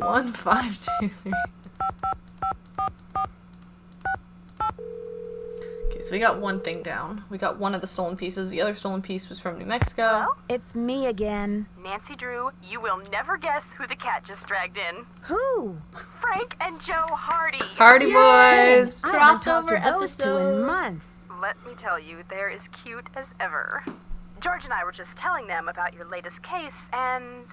1, 5, 2, 3. Okay, so we got one thing down. We got one of the stolen pieces. The other stolen piece was from New Mexico. Hello? It's me again. Nancy Drew, you will never guess who the cat just dragged in. Who? Frank and Joe Hardy. Hardy boys. I haven't talked to Crossover those two in episode. months. Let me tell you, they're as cute as ever. George and I were just telling them about your latest case, and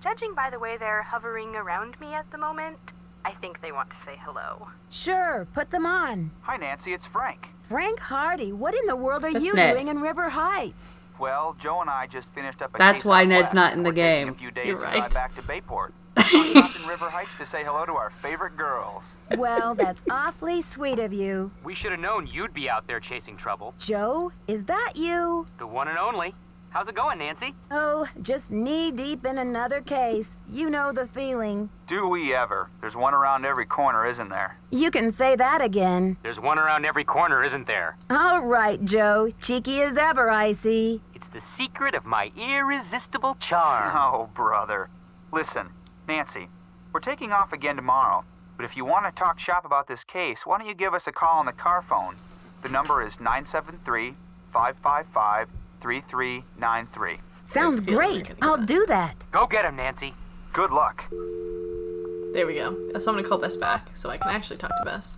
judging by the way they're hovering around me at the moment, I think they want to say hello. Sure, put them on. Hi, Nancy, it's Frank. Frank Hardy, what in the world are That's you Ned. doing in River Heights? Well, Joe and I just finished up a That's case why out Ned's west, not in and the we're taking game. a few days You're to right. drive back to Bayport. So we stopped in River Heights to say hello to our favorite girls. Well, that's awfully sweet of you. We should have known you'd be out there chasing trouble. Joe, is that you? The one and only. How's it going, Nancy? Oh, just knee-deep in another case. You know the feeling. Do we ever? There's one around every corner, isn't there? You can say that again. There's one around every corner, isn't there? All right, Joe. Cheeky as ever, I see. It's the secret of my irresistible charm. Oh, brother. Listen, Nancy, we're taking off again tomorrow, but if you want to talk shop about this case, why don't you give us a call on the car phone? The number is 973-555-3393. Sounds I feel like great. you're gonna I'll get do that. Go get him, Nancy. Good luck. There we go. So I'm gonna call Bess back so I can actually talk to Bess.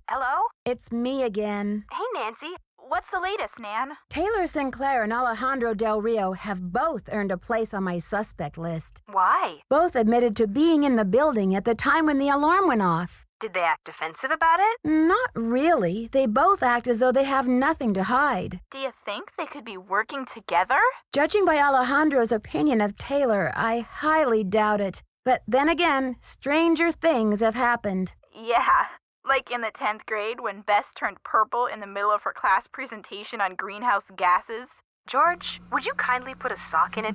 Hello? It's me again. Hey, Nancy. What's the latest, Nan? Taylor Sinclair and Alejandro Del Rio have both earned a place on my suspect list. Why? Both admitted to being in the building at the time when the alarm went off. Did they act defensive about it? Not really. They both act as though they have nothing to hide. Do you think they could be working together? Judging by Alejandro's opinion of Taylor, I highly doubt it. But then again, stranger things have happened. Yeah. Like in the 10th grade when Bess turned purple in the middle of her class presentation on greenhouse gases. George, would you kindly put a sock in it?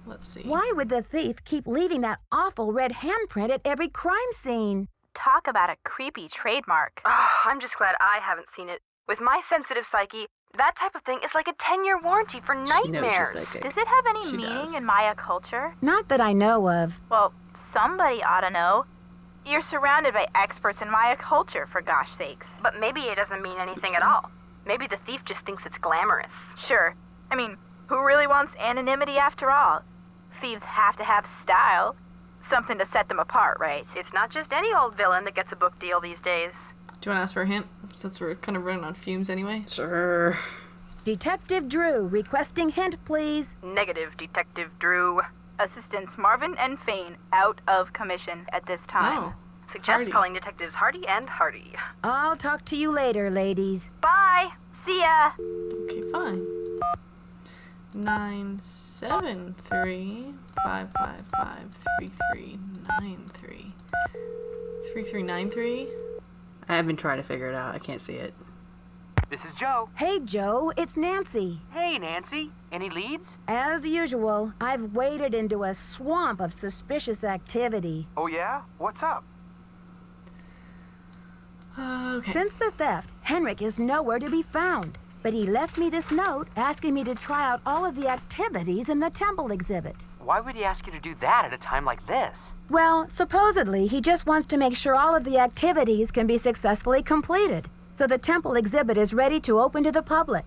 Let's see. Why would the thief keep leaving that awful red handprint at every crime scene? Talk about a creepy trademark. Oh, I'm just glad I haven't seen it. With my sensitive psyche, that type of thing is like a 10-year warranty for knows she's nightmares. psychic. Does it have any She meaning does. in Maya culture? Not that I know of. Well, somebody ought to know. You're surrounded by experts in Maya culture, for gosh sakes. But maybe it doesn't mean anything at all. Maybe the thief just thinks it's glamorous. Sure. I mean, who really wants anonymity after all? Thieves have to have style. Something to set them apart, right? It's not just any old villain that gets a book deal these days. Do you want to ask for a hint? Since we're kind of running on fumes anyway. Sure. Detective Drew, requesting hint, please. Negative, Detective Drew. Assistants Marvin and Fane out of commission at this time. Oh. Suggest Hardy. calling Detectives Hardy and Hardy. I'll talk to you later, ladies. Bye! See ya! Okay, fine. 973-555-3393. 3393? I've been trying to figure it out. I can't see it. This is Joe. Hey, Joe, it's Nancy. Hey, Nancy. Any leads? As usual, I've waded into a swamp of suspicious activity. Oh, yeah? What's up? Okay. Since the theft, Henrik is nowhere to be found. But he left me this note asking me to try out all of the activities in the temple exhibit. Why would he ask you to do that at a time like this? Well, supposedly, he just wants to make sure all of the activities can be successfully completed, so the temple exhibit is ready to open to the public.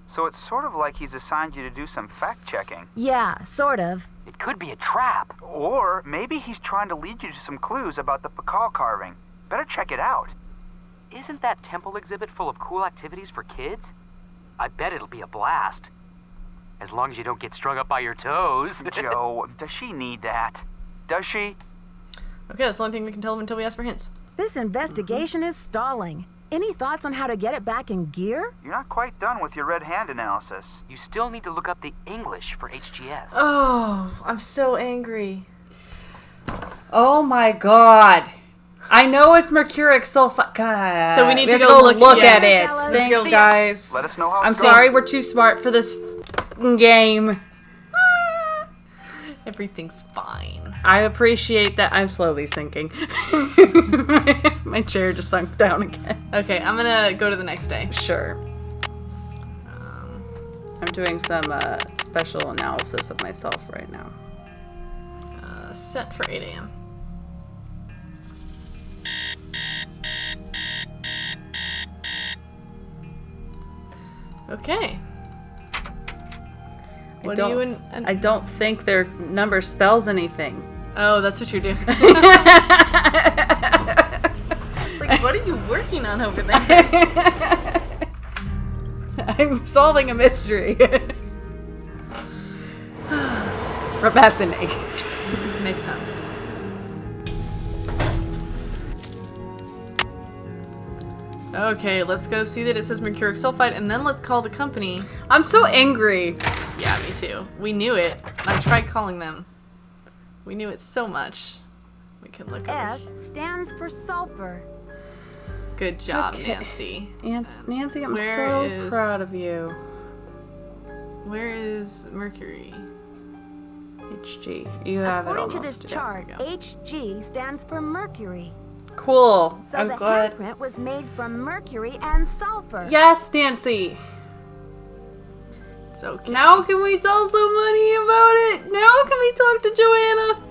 So it's sort of like he's assigned you to do some fact-checking. Yeah, sort of. It could be a trap. Or maybe he's trying to lead you to some clues about the Pakal carving. Better check it out. Isn't that temple exhibit full of cool activities for kids? I bet it'll be a blast. As long as you don't get strung up by your toes. Joe, does she need that? Does she? Okay, that's the only thing we can tell them until we ask for hints. This investigation is stalling. Any thoughts on how to get it back in gear? You're not quite done with your red hand analysis. You still need to look up the English for HGS. Oh, I'm so angry. Oh my god. I know it's Mercuric sulfide. God. So we need to have go look at at it. it. Let's Thanks, go. guys. Let us know how I'm it's going. sorry we're too smart for this f***ing game. Everything's fine. I appreciate that. I'm slowly sinking. My chair just sunk down again. Okay, I'm gonna go to the next day. Sure. I'm doing some special analysis of myself right now. Set for 8 a.m. Okay. What are you in? I don't think their number spells anything. Oh, that's what you're doing. It's like, what are you working on over there? I'm solving a mystery. Bethany. Makes sense. Okay, let's go see that it says Mercuric sulfide, and then let's call the company. I'm so angry. Yeah, me too. We knew it. I tried calling them. We knew it so much. We can look over. S stands for sulfur. Good job, Okay. Nancy. Nancy, I'm Where so is- proud of you. Where is Mercury? HG. You have it According almost. to this Yeah. chart, there we go. HG stands for Mercury. Cool. So I'm the glad. handprint was made from mercury and sulfur. Yes, Nancy. It's okay. Now can we tell somebody about it? Now can we talk to Joanna?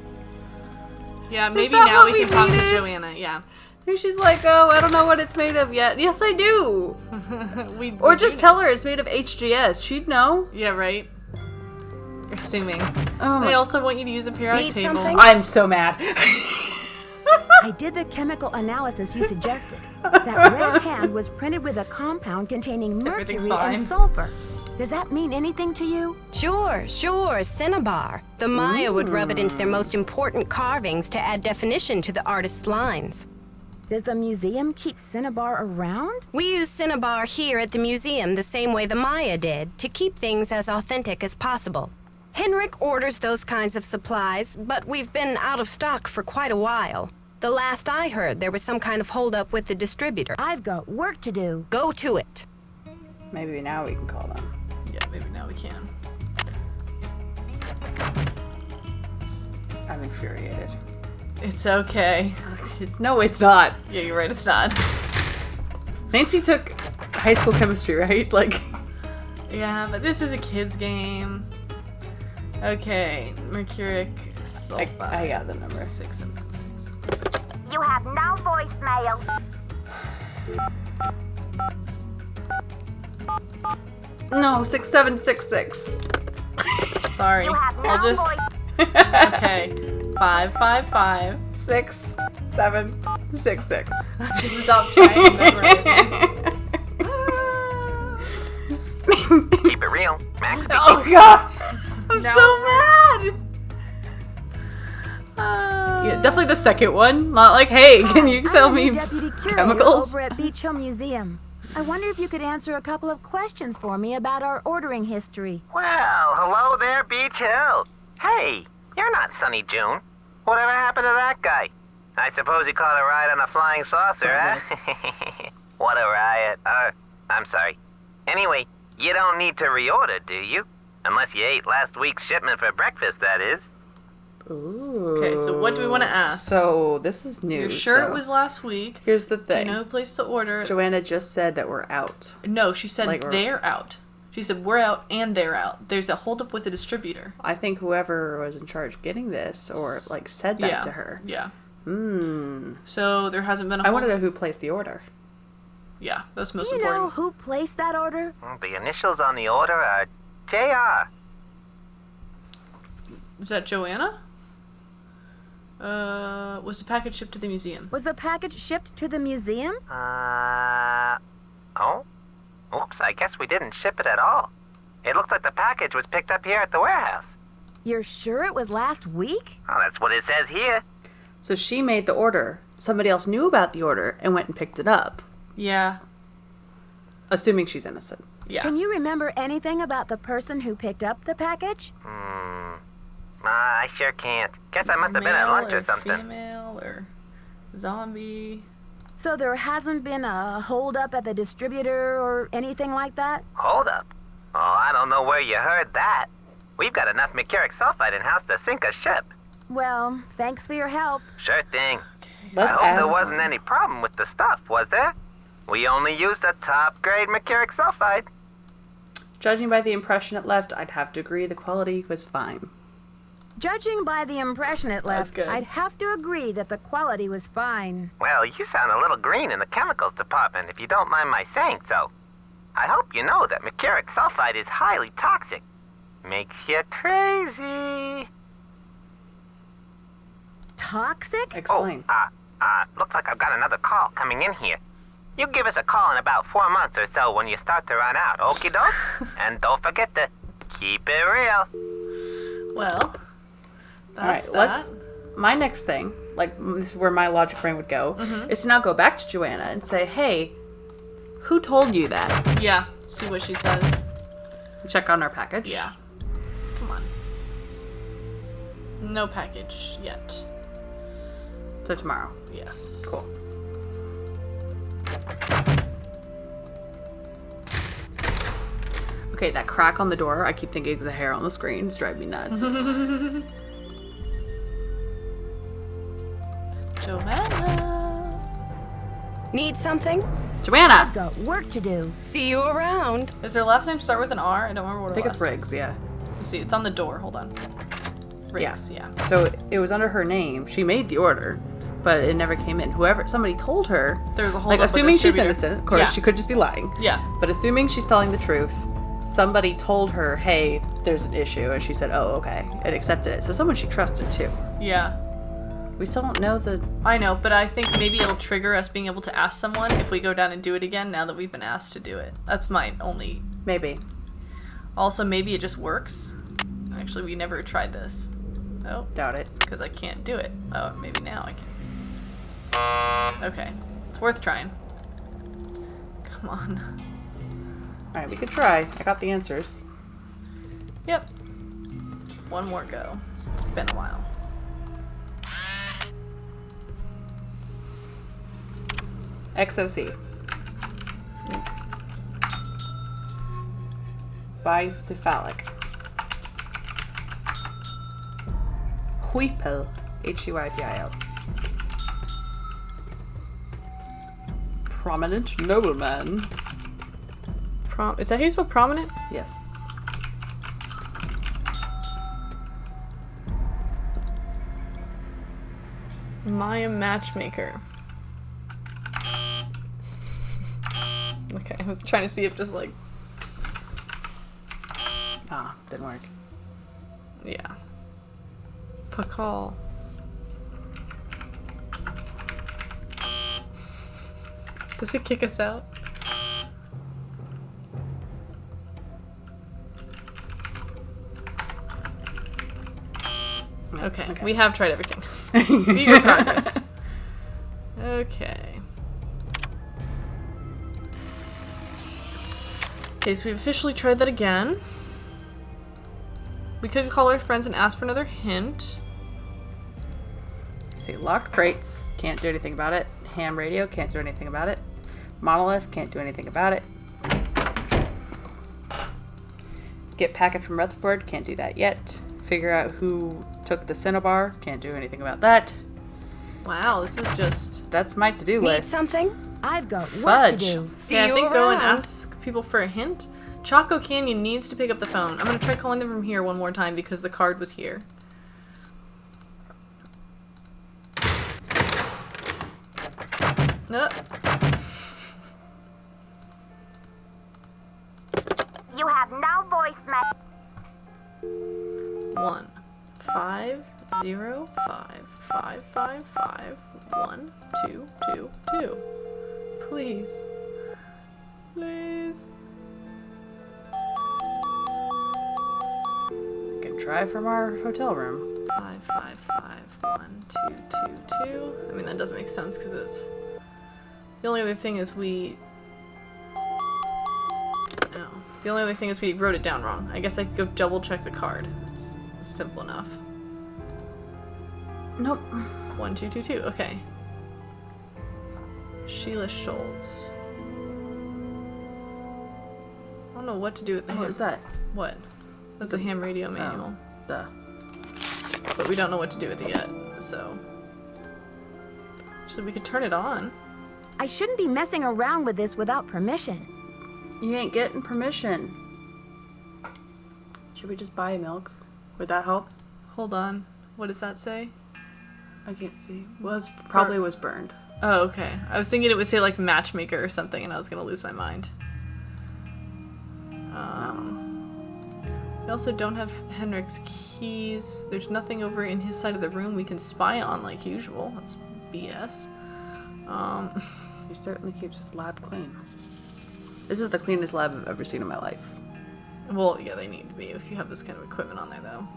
Yeah, maybe that now what we we can talk to needed? Joanna. Yeah. And she's like, oh, I don't know what it's made of yet. Yes, I do. Or just tell her it's made of HGS. She'd know. Yeah, right. Assuming. Oh They my. also want you to use a periodic Need table. something? I'm so mad. I did the chemical analysis you suggested. That red hand was printed with a compound containing Everything's mercury fine. and sulfur. Does that mean anything to you? Sure, cinnabar. The Maya would rub it into their most important carvings to add definition to the artist's lines. Does the museum keep cinnabar around? We use cinnabar here at the museum the same way the Maya did, to keep things as authentic as possible. Henrik orders those kinds of supplies, but we've been out of stock for quite a while. The last I heard, there was some kind of holdup with the distributor. I've got work to do. Go to it. Maybe now we can call them. Yeah, maybe now we can. I'm infuriated. It's okay. No, it's not. Yeah, you're right, it's not. Nancy took high school chemistry, right? Like, Yeah, but this is a kid's game. Okay, Mercuric sulfide. I got the number. 676. You have no voicemail. no, 6766. Sorry. You have no I'll just. voice. Okay. 555. 6766. Just stop trying to memorize it. Keep it real. Max speaking. Oh god! I'm No. so mad! Yeah, definitely the second one. Not like, hey, can you sell I'm the me new deputy curator chemicals? over at Beach Hill Museum. I wonder if you could answer a couple of questions for me about our ordering history. Well, hello there, Beach Hill. Hey, you're not Sunny June. Whatever happened to that guy? I suppose he caught a ride on a flying saucer, huh? What a riot. I'm sorry. Anyway, you don't need to reorder, do you? Unless you ate last week's shipment for breakfast, that is. Ooh. Okay, so what do we want to ask? So, this is news. You're sure though. it was last week? Here's the Do you thing. know a place to order? Joanna just said that we're out. No, she said Like, they're out. She said we're out and they're out. There's a holdup with the distributor. I think whoever was in charge of getting this, or like said that Yeah. to her. Yeah. Hmm. So there hasn't been a I want to holdup. know who placed the order. Yeah, that's most Do you know important. who placed that order? The initials on the order are JR. Is that Joanna? Was the package shipped to the museum? Was the package shipped to the museum? Oh? Oops, I guess we didn't ship it at all. It looks like the package was picked up here at the warehouse. You're sure it was last week? Oh, that's what it says here. So she made the order. Somebody else knew about the order and went and picked it up. Yeah. Assuming she's innocent. Yeah. Can you remember anything about the person who picked up the package? I sure can't. Guess I must have been at Male lunch or something. Female or zombie. So there hasn't been a holdup at the distributor or anything like that? Hold up. Oh, I don't know where you heard that. We've got enough mercuric sulfide in-house to sink a ship. Well, thanks for your help. Sure thing. Let's I hope ask. there wasn't any problem with the stuff, was there? We only used the top-grade mercuric sulfide. Judging by the impression it left, I'd have to agree the quality was fine. Judging by the impression it left, good. I'd have to agree that the quality was fine. Well, you sound a little green in the chemicals department, if you don't mind my saying so. I hope you know that mercuric sulfide is highly toxic. Makes you crazy. Toxic? Explain. Looks like I've got another call coming in here. You give us a call in about 4 months or so when you start to run out, okie doke? And don't forget to keep it real. Well, that's Alright, my next thing, like, this is where my logic brain would go, is to now go back to Joanna and say, hey, who told you that? Yeah, see what she says. Check on our package. Yeah. Come on. No package yet. So tomorrow. Yes. Cool. Okay, that crack on the door, I keep thinking it's a hair on the screen. It's driving me nuts. Joanna. Need something? Joanna! I've got work to do. See you around. Does their last name start with an R? I don't remember what I it think was. it's Riggs, yeah. See, it's on the door. Hold on. Riggs, yeah. So it was under her name. She made the order, but it never came in. Somebody told her. There's a whole Like, up with assuming she's distributor. innocent, of course, Yeah. she could just be lying. Yeah. But assuming she's telling the truth, somebody told her, hey, there's an issue, and she said, oh, okay, and accepted it. So someone she trusted, too. Yeah. We still don't know the... I know, but I think maybe it'll trigger us being able to ask someone if we go down and do it again now that we've been asked to do it. That's my only... Maybe. Also, maybe it just works. Actually, we never tried this. Oh, Doubt it. because I can't do it. Oh, maybe now I can. Okay. It's worth trying. Come on. Alright, we could try. I got the answers. Yep. One more go. It's been a while. XOC. Bicephalic. Huypil. Huypil. Prominent nobleman. Is that how you spell prominent? Yes. Maya Matchmaker. Okay, I was trying to see if just like... Ah, didn't work. Yeah. Pakal. Does it kick us out? Okay, we have tried everything. View your progress. Okay. Okay, so we've officially tried that again. We could call our friends and ask for another hint. See, locked crates, can't do anything about it. Ham radio, can't do anything about it. Monolith, can't do anything about it. Get package from Rutherford, can't do that yet. Figure out who took the Cinnabar, can't do anything about that. Wow, this is just... That's my to-do Need list. something? I've got work Fudge. to do. See Yeah, I you think go and around. ask people for a hint. Choco Canyon needs to pick up the phone. I'm gonna try calling them from here one more time because the card was here. No. You have no voicemail. 1 5 0 5 5 5 5 1 2 2 2. Please. Please. We can try from our hotel room. 5 5 5 1 2 2 2. I mean that doesn't make sense because it's the only other thing is we the only other thing is we wrote it down wrong. I guess I could go double check the card. It's simple enough. Nope. 1 2 2 2. Okay. Sheila Schultz. I don't know what to do with the What was that? What? That's a ham radio manual. Duh. But we don't know what to do with it yet, so... So we could turn it on. I shouldn't be messing around with this without permission. You ain't getting permission. Should we just buy milk? Would that help? Hold on. What does that say? I can't see. Probably was burned. Oh, okay. I was thinking it would say like matchmaker or something and I was gonna lose my mind. We also don't have Henrik's keys. There's nothing over in his side of the room we can spy on like usual. That's BS. He certainly keeps his lab clean. This is the cleanest lab I've ever seen in my life. Well, yeah, they need to be if you have this kind of equipment on there, though.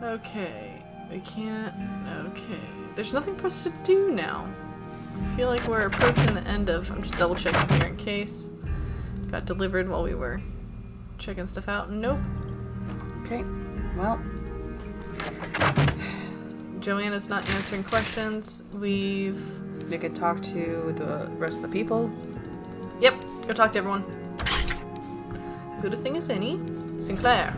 Okay. We can't... Okay. There's nothing for us to do now. I feel like we're approaching the end of... I'm just double checking here in case. Got delivered while we were checking stuff out. Nope. Okay. Well. Joanna's not answering questions. We could talk to the rest of the people. Yep. Go talk to everyone. Good a thing as any. Sinclair.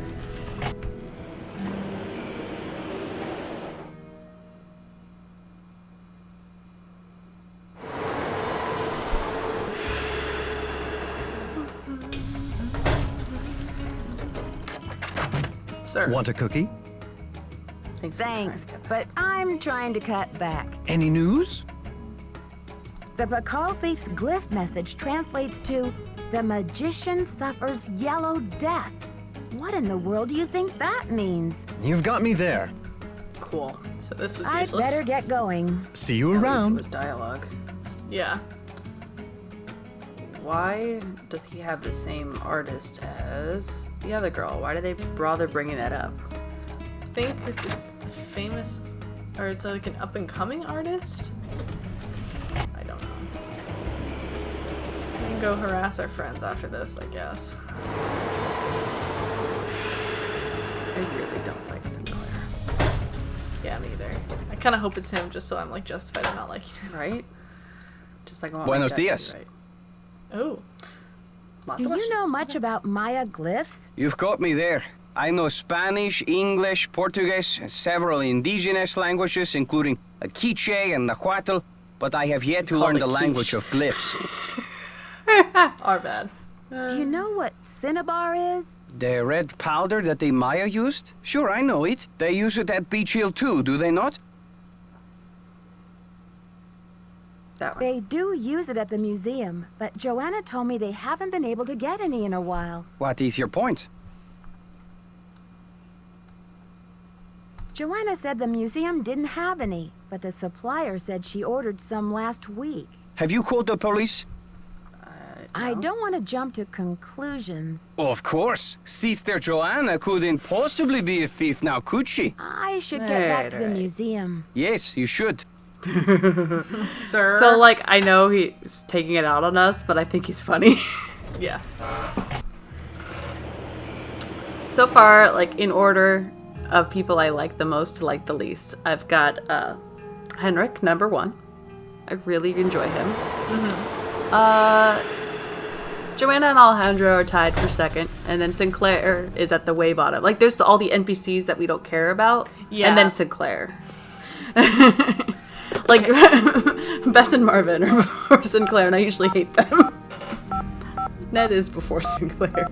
Sir. Want a cookie? Thanks, but I'm trying to cut back. Any news? The Bacall Thief's glyph message translates to, "The magician suffers yellow death." What in the world do you think that means? You've got me there. Cool. So this was I'd useless. better get going. See you At least it around. was dialogue. Yeah. Why does he have the same artist as the other girl? Why do they bother bringing that up? I think because it's famous, or it's like an up-and-coming artist? I don't know. We can go harass our friends after this, I guess. I really don't like Sinclair. Yeah, me either. I kind of hope it's him just so I'm like justified in not liking him. Right? Just like I want Buenos my dad to be dias. right. Oh. Lots Do of you know questions. much about Maya glyphs? You've got me there. I know Spanish, English, Portuguese, and several indigenous languages, including Quiche and Nahuatl, but I have yet to Call learn it the quiche. language of glyphs. Our bad. Do you know what cinnabar is? The red powder that the Maya used? Sure, I know it. They use it at Beach Hill too, do they not? That one. They do use it at the museum, but Joanna told me they haven't been able to get any in a while. What is your point? Joanna said the museum didn't have any, but the supplier said she ordered some last week. Have you called the police? I don't want to jump to conclusions. Of course. Sister Joanna couldn't possibly be a thief now, could she? I should get back to the Right. museum. Yes, you should. Sir. So, like, I know he's taking it out on us, but I think he's funny. Yeah. So far, like, in order of people I like the most to like the least, I've got Henrik, number 1. I really enjoy him. Joanna and Alejandro are tied for second, and then Sinclair is at the way bottom. Like, there's all the NPCs that we don't care about, Yeah. and then Sinclair. Like, Bess and Marvin are before Sinclair, and I usually hate them. Ned is before Sinclair.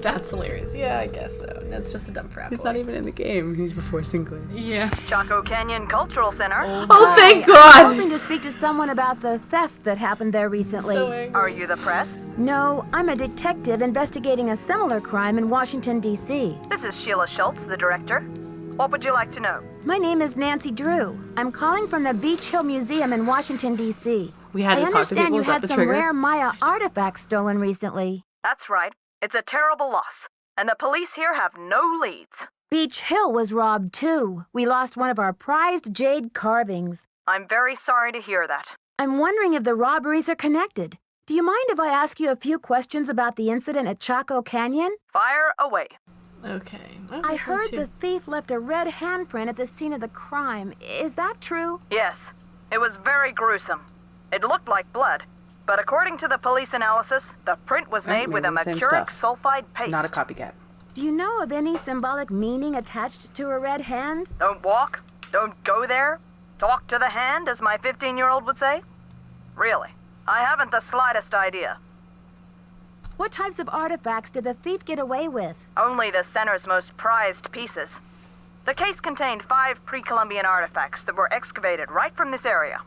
That's hilarious. Yeah, I guess so. That's just a dumb frat He's boy. not even in the game. He's before Sinclair. Yeah. Chaco Canyon Cultural Center. Oh, thank I'm God! hoping to speak to someone about the theft that happened there recently. So angry. Are you the press? No, I'm a detective investigating a similar crime in Washington, D.C. This is Sheila Schultz, the director. What would you like to know? My name is Nancy Drew. I'm calling from the Beach Hill Museum in Washington, D.C. We had to I talk to understand people. you Is that had the some trigger? rare Maya artifacts stolen recently. That's right. It's a terrible loss. And the police here have no leads. Beach Hill was robbed, too. We lost one of our prized jade carvings. I'm very sorry to hear that. I'm wondering if the robberies are connected. Do you mind if I ask you a few questions about the incident at Chaco Canyon? Fire away. Okay. I heard the thief left a red handprint at the scene of the crime. Is that true? Yes, it was very gruesome. It looked like blood. But according to the police analysis, the print was made with a Mercuric sulfide paste. Not a copycat. Do you know of any symbolic meaning attached to a red hand? Don't walk, don't go there, talk to the hand, as my 15-year-old would say? Really, I haven't the slightest idea. What types of artifacts did the thief get away with? Only the center's most prized pieces. The case contained 5 pre-Columbian artifacts that were excavated right from this area.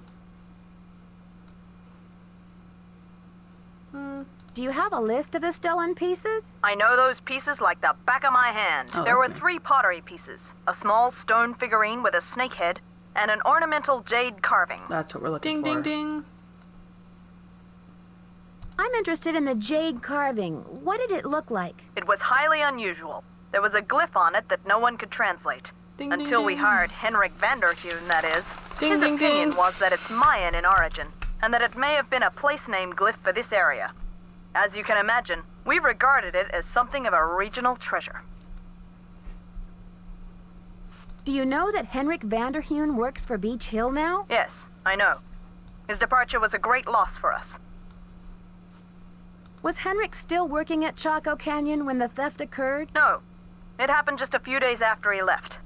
Do you have a list of the stolen pieces? I know those pieces like the back of my hand. Oh, There were that's me. 3 pottery pieces, a small stone figurine with a snake head, and an ornamental jade carving. That's what we're looking Ding, for. ding, ding. I'm interested in the jade carving. What did it look like? It was highly unusual. There was a glyph on it that no one could translate. Ding, Until ding, we ding. hired Henrik Vanderheun, that is. Ding, His ding, opinion ding. was that it's Mayan in origin, and that it may have been a place name glyph for this area. As you can imagine, we regarded it as something of a regional treasure. Do you know that Henrik Vanderheun works for Beach Hill now? Yes, I know. His departure was a great loss for us. Was Henrik still working at Chaco Canyon when the theft occurred? No, it happened just a few days after he left.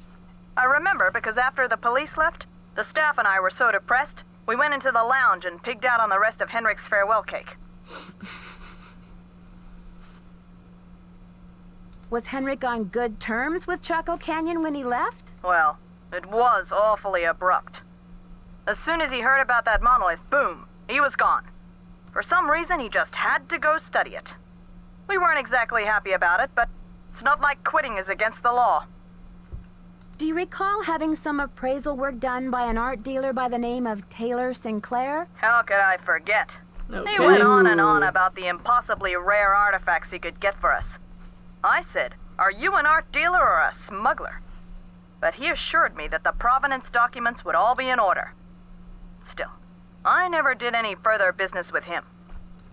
I remember because after the police left, the staff and I were so depressed, we went into the lounge and pigged out on the rest of Henrik's farewell cake. Was Henrik on good terms with Chaco Canyon when he left? Well, it was awfully abrupt. As soon as he heard about that monolith, boom, he was gone. For some reason, he just had to go study it. We weren't exactly happy about it, but it's not like quitting is against the law. Do you recall having some appraisal work done by an art dealer by the name of Taylor Sinclair? How could I forget? Okay. He went on and on about the impossibly rare artifacts he could get for us. I said, "Are you an art dealer or a smuggler?" But he assured me that the provenance documents would all be in order. Still, I never did any further business with him.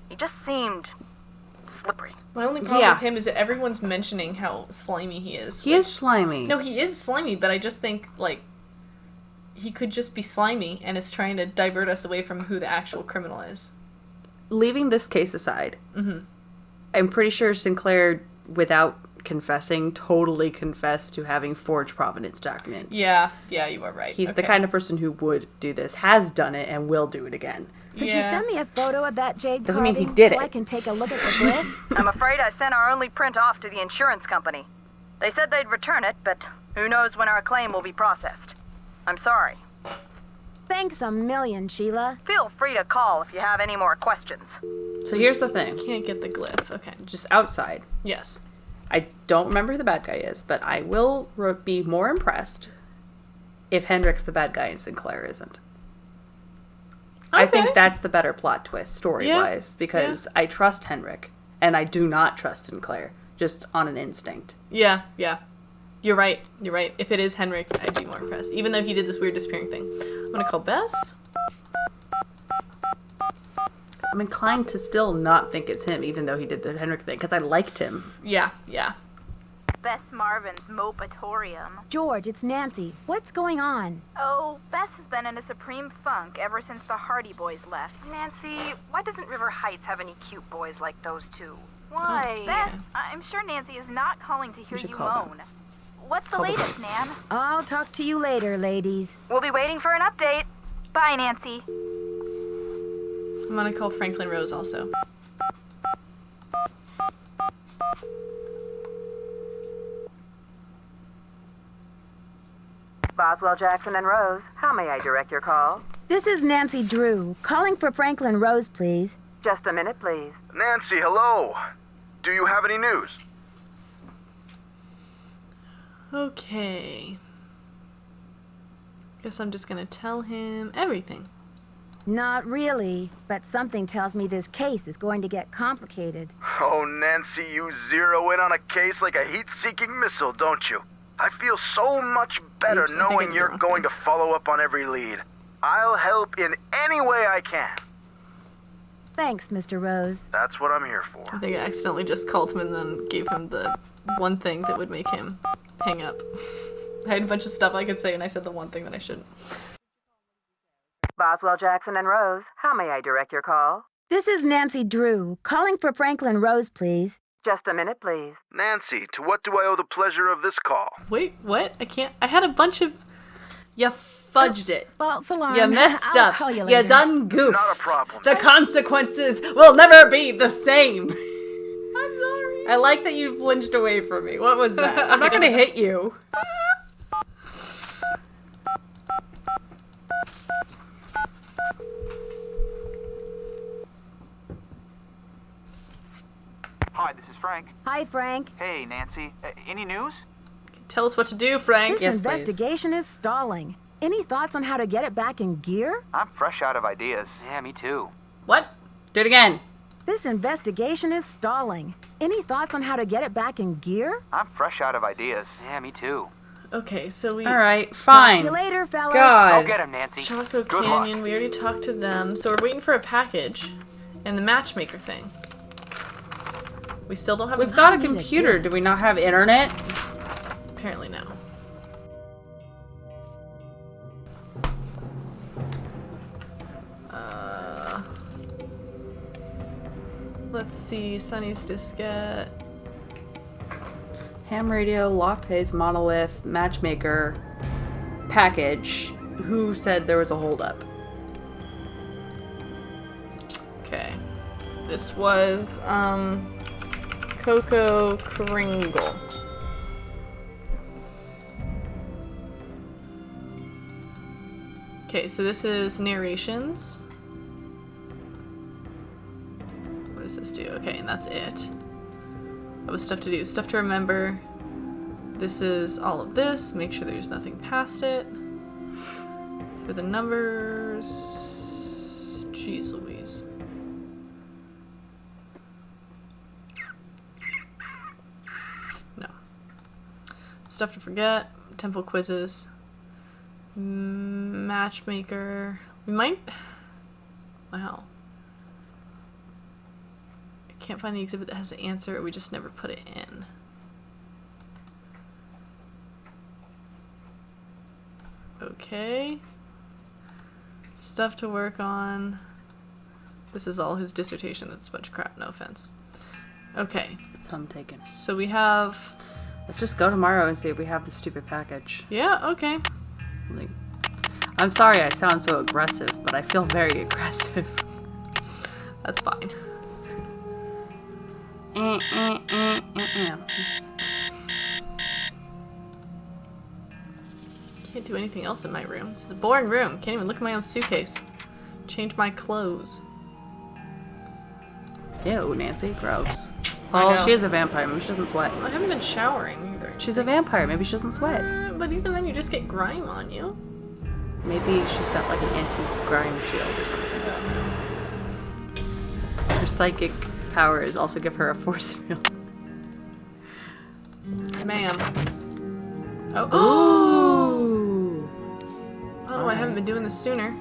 He just seemed slippery. My only problem Yeah. with him is that everyone's mentioning how slimy he is. He is slimy. No, he is slimy, but I just think, like, he could just be slimy and is trying to divert us away from who the actual criminal is. Leaving this case aside, I'm pretty sure Sinclair, without confessing, totally confessed to having forged provenance documents. Yeah, you are right. He's the Okay. kind of person who would do this, has done it, and will do it again. Could you send me a photo of that jade Doesn't mean he carving did so it. I can take a look at the glyph? I'm afraid I sent our only print off to the insurance company. They said they'd return it, but who knows when our claim will be processed. I'm sorry. Thanks a million, Sheila. Feel free to call if you have any more questions. So here's the thing. Can't get the glyph. Okay. Just outside. Yes. I don't remember who the bad guy is, but I will be more impressed if Hendrik's the bad guy and Sinclair isn't. I think Okay. that's the better plot twist, story-wise, because I trust Henrik, and I do not trust Sinclair, just on an instinct. Yeah. You're right. If it is Henrik, I'd be more impressed. Even though he did this weird disappearing thing. I'm gonna call Bess. I'm inclined to still not think it's him, even though he did the Henrik thing, because I liked him. Yeah. Bess Marvin's Mopatorium. George, it's Nancy. What's going on? Oh, Bess has been in a supreme funk ever since the Hardy Boys left. Nancy, why doesn't River Heights have any cute boys like those two? Why? Bess, Okay. I'm sure Nancy is not calling to hear should you call moan. What's the Call the latest, police. Nan? I'll talk to you later, ladies. We'll be waiting for an update. Bye, Nancy. I'm gonna call Franklin Rose also. Boswell, Jackson, and Rose, how may I direct your call? This is Nancy Drew, calling for Franklin Rose, please. Just a minute, please. Nancy, hello. Do you have any news? Okay. Guess I'm just gonna tell him everything. Not really, but something tells me this case is going to get complicated. Oh, Nancy, you zero in on a case like a heat-seeking missile, don't you? I feel so much better Oops, I think I knowing did you're the wrong going thing. to follow up on every lead. I'll help in any way I can. Thanks, Mr. Rose. That's what I'm here for. I think I accidentally just called him and then gave him the one thing that would make him hang up. I had a bunch of stuff I could say and I said the one thing that I shouldn't. Boswell, Jackson, and Rose, how may I direct your call? This is Nancy Drew, calling for Franklin Rose, please. Just a minute, please. Nancy, to what do I owe the pleasure of this call? Wait, what? I can't. I had a bunch of. You fudged it. False alarm. You messed I'll up. call you later. You done goofed. Not a problem. The consequences will never be the same. I'm sorry. I like that you flinched away from me. What was that? I'm not gonna hit you. Hi, this is Frank. Hi, Frank. Hey, Nancy. Any news? Tell us what to do, Frank. This Yes, investigation is stalling. Any thoughts on how to get it back in gear? I'm fresh out of ideas. Yeah, me too. What? Do it again. This investigation is stalling. Any thoughts on how to get it back in gear? I'm fresh out of ideas. Yeah, me too. Okay, so we. All right, Talk fine. to you later, fellas. Go God. get him, Nancy. Choco Good Canyon. luck. We already talked to them, so we're waiting for a package, and the matchmaker thing. We still don't have. We've got a need a computer. guess. Do we not have internet? Apparently no. Let's see. Sunny's diskette. Ham radio, lock pays, monolith, matchmaker, package. Who said there was a holdup? Okay. This was Coco Kringle. Okay, so this is narrations. What does this do? Okay, and that's it. That was stuff to do. Stuff to remember. This is all of this. Make sure there's nothing past it. For the numbers. Jeez Louise. No. Stuff to forget. Temple quizzes. Matchmaker. We might. Wow. I can't find the exhibit that has the answer. We just never put it in. Okay. Stuff to work on. This is all his dissertation. That's a bunch of crap. No offense. Okay. Some taken. So we have. Let's just go tomorrow and see if we have the stupid package. Yeah, okay. Like, I'm sorry I sound so aggressive, but I feel very aggressive. That's fine. Can't do anything else in my room. This is a boring room. Can't even look at my own suitcase. Change my clothes. Ew, Nancy, gross. I Oh, know. she is a vampire. Maybe she doesn't sweat. I haven't been showering either. She's a vampire. Maybe she doesn't sweat. But even then, you just get grime on you. Maybe she's got like an anti-grime shield or something. Her psychic powers also give her a force field. Ma'am. Oh. Ooh. Oh, I haven't been doing this sooner.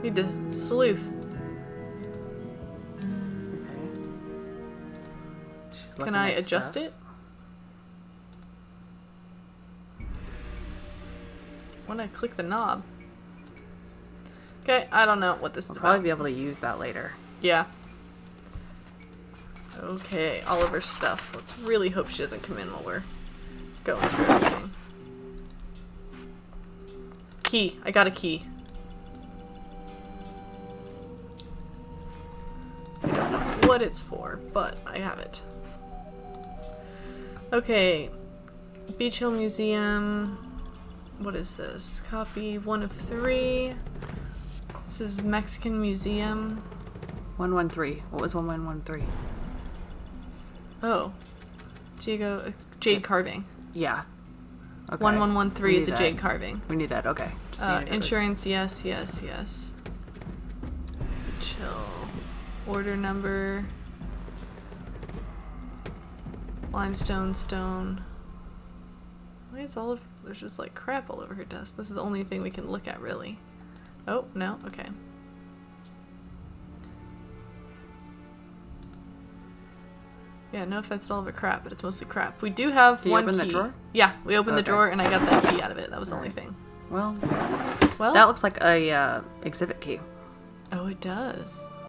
Need to sleuth. Can I adjust it? When I click the knob. Okay, I don't know what this is We'll about. probably be able to use that later. Yeah. Okay, all of her stuff. Let's really hope she doesn't come in while we're going through everything. Key. I got a key. I don't know what it's for, but I have it. Okay. Beach Hill Museum. What is this? Copy 1 of 3. This is Mexican Museum. 113. What was 1113? Oh. Jade carving. Yeah. Okay. 1113 is a We need jade that. carving. We need that. Okay. Just seeing if it was- Insurance, yes, yes, yes. Chill. Order number. Limestone, stone. Why is all of... There's just like crap all over her desk. This is the only thing we can look at, really. Oh, no? Okay. Yeah, no offense to all of her crap, but it's mostly crap. We do have Did you one open key. the drawer? Yeah, we opened the Okay. drawer and I got that key out of it. That was the only thing. Well, Well, that looks like a exhibit key. oh, it does.